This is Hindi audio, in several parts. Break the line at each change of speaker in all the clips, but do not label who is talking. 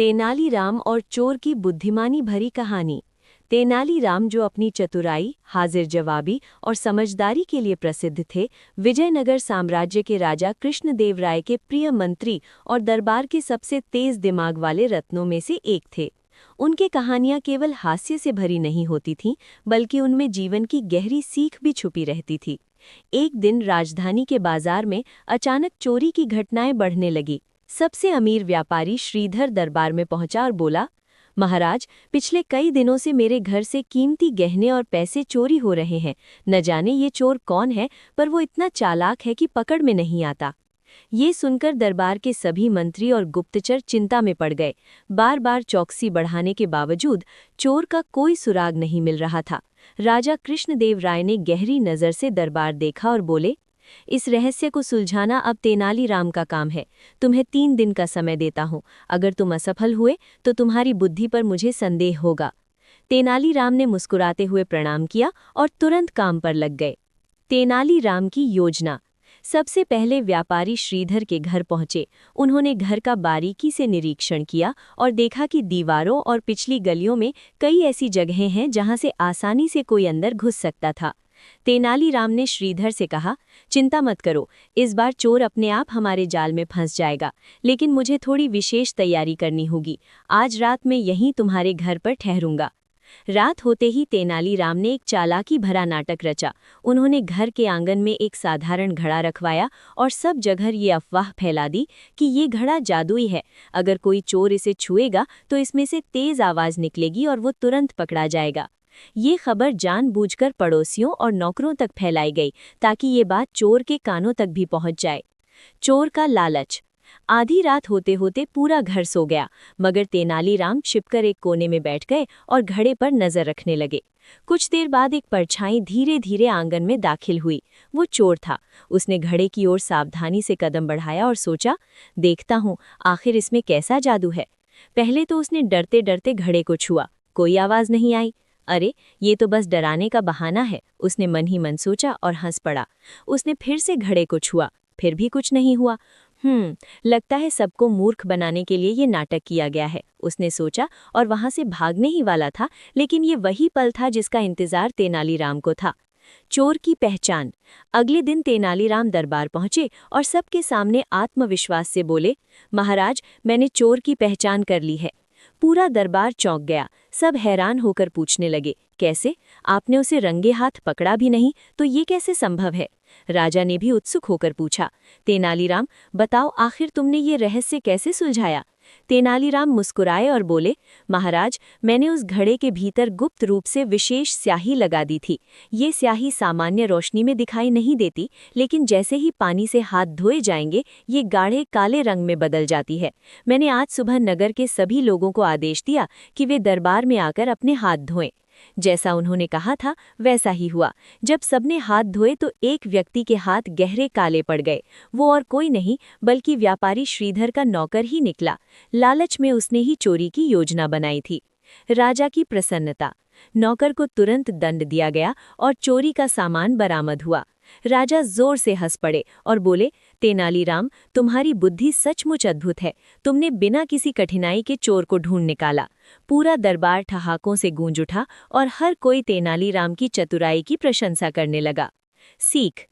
तेनालीराम और चोर की बुद्धिमानी भरी कहानी। तेनालीराम, जो अपनी चतुराई, हाजिर जवाबी और समझदारी के लिए प्रसिद्ध थे, विजयनगर साम्राज्य के राजा कृष्णदेवराय के प्रिय मंत्री और दरबार के सबसे तेज दिमाग वाले रत्नों में से एक थे। उनके कहानियां केवल हास्य से भरी नहीं होती थीं, बल्कि उनमें जीवन की गहरी सीख भी छुपी रहती थी। एक दिन राजधानी के बाजार में अचानक चोरी की घटनाएं बढ़ने लगी। सबसे अमीर व्यापारी श्रीधर दरबार में पहुंचा और बोला, महाराज, पिछले कई दिनों से मेरे घर से कीमती गहने और पैसे चोरी हो रहे हैं। न जाने ये चोर कौन है, पर वो इतना चालाक है कि पकड़ में नहीं आता। ये सुनकर दरबार के सभी मंत्री और गुप्तचर चिंता में पड़ गए। बार बार चौकसी बढ़ाने के बावजूद चोर का कोई सुराग नहीं मिल रहा था। राजा कृष्णदेव राय ने गहरी नज़र से दरबार देखा और बोले, इस रहस्य को सुलझाना अब तेनालीराम का काम है। तुम्हें 3 दिन का समय देता हूँ। अगर तुम असफल हुए तो तुम्हारी बुद्धि पर मुझे संदेह होगा। तेनालीराम ने मुस्कुराते हुए प्रणाम किया और तुरंत काम पर लग गए। तेनालीराम की योजना। सबसे पहले व्यापारी श्रीधर के घर पहुंचे। उन्होंने घर का बारीकी से निरीक्षण किया और देखा कि दीवारों और पिछली गलियों में कई ऐसी जगहें हैं जहां से आसानी से कोई अंदर घुस सकता था। तेनालीराम ने श्रीधर से कहा, चिंता मत करो, इस बार चोर अपने आप हमारे जाल में फंस जाएगा, लेकिन मुझे थोड़ी विशेष तैयारी करनी होगी। आज रात मैं यहीं तुम्हारे घर पर ठहरूंगा। रात होते ही तेनालीराम ने एक चालाकी भरा नाटक रचा। उन्होंने घर के आंगन में एक साधारण घड़ा रखवाया और सब जगह ये अफवाह फैला दी कि ये घड़ा जादुई है। अगर कोई चोर इसे छुएगा तो इसमें से तेज आवाज निकलेगी और वो तुरंत पकड़ा जाएगा। ये खबर जानबूझकर पड़ोसियों और नौकरों तक फैलाई गई ताकि ये बात चोर के कानों तक भी पहुंच जाए। चोर का लालच। आधी रात होते होते पूरा घर सो गया, मगर तेनालीराम छिपकर एक कोने में बैठ गए और घड़े पर नजर रखने लगे। कुछ देर बाद एक परछाई धीरे धीरे आंगन में दाखिल हुई। वो चोर था। उसने घड़े की ओर सावधानी से कदम बढ़ाया और सोचा, देखता हूँ आखिर इसमें कैसा जादू है। पहले तो उसने डरते डरते घड़े को छुआ। कोई आवाज नहीं आई। अरे, ये तो बस डराने का बहाना है, उसने मन ही मन सोचा और हंस पड़ा। उसने फिर से घड़े को छुआ, फिर भी कुछ नहीं हुआ। लगता है सबको मूर्ख बनाने के लिए ये नाटक किया गया है, उसने सोचा और वहां से भागने ही वाला था, लेकिन ये वही पल था जिसका इंतजार तेनालीराम को था। चोर की पहचान। अगले दिन तेनालीराम दरबार पहुंचे और सबके सामने आत्मविश्वास से बोले, महाराज, मैंने चोर की पहचान कर ली है। पूरा दरबार चौंक गया। सब हैरान होकर पूछने लगे, कैसे? आपने उसे रंगे हाथ पकड़ा भी नहीं, तो ये कैसे संभव है? राजा ने भी उत्सुक होकर पूछा, तेनालीराम, बताओ आखिर तुमने ये रहस्य कैसे सुलझाया? तेनालीराम मुस्कुराए और बोले, महाराज, मैंने उस घड़े के भीतर गुप्त रूप से विशेष स्याही लगा दी थी। ये स्याही सामान्य रोशनी में दिखाई नहीं देती, लेकिन जैसे ही पानी से हाथ धोए जाएंगे ये गाढ़े काले रंग में बदल जाती है। मैंने आज सुबह नगर के सभी लोगों को आदेश दिया कि वे दरबार में आकर अपने हाथ धोएं। जैसा उन्होंने कहा था वैसा ही हुआ। जब सबने हाथ धोए तो एक व्यक्ति के हाथ गहरे काले पड़ गए। वो और कोई नहीं बल्कि व्यापारी श्रीधर का नौकर ही निकला। लालच में उसने ही चोरी की योजना बनाई थी। राजा की प्रसन्नता। नौकर को तुरंत दंड दिया गया और चोरी का सामान बरामद हुआ। राजा जोर से हंस पड़े और बोले, तेनालीराम, तुम्हारी बुद्धि सचमुच अद्भुत है। तुमने बिना किसी कठिनाई के चोर को ढूंढ निकाला। पूरा दरबार ठहाकों से गूंज उठा और हर कोई तेनालीराम की चतुराई की प्रशंसा करने लगा। सीख।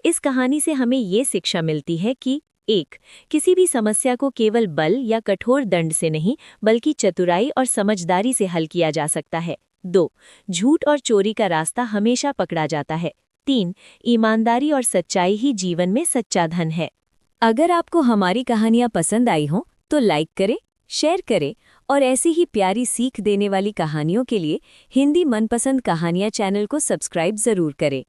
इस कहानी से हमें ये शिक्षा मिलती है कि 1. किसी भी समस्या को केवल बल या कठोर दंड से नहीं, बल्कि चतुराई और समझदारी से हल किया जा सकता है। 2. झूठ और चोरी का रास्ता हमेशा पकड़ा जाता है। 3. ईमानदारी और सच्चाई ही जीवन में सच्चा धन है। अगर आपको हमारी कहानियाँ पसंद आई हों तो लाइक करें, शेयर करें और ऐसी ही प्यारी सीख देने वाली कहानियों के लिए हिंदी मनपसंद कहानियाँ चैनल को सब्सक्राइब जरूर करें।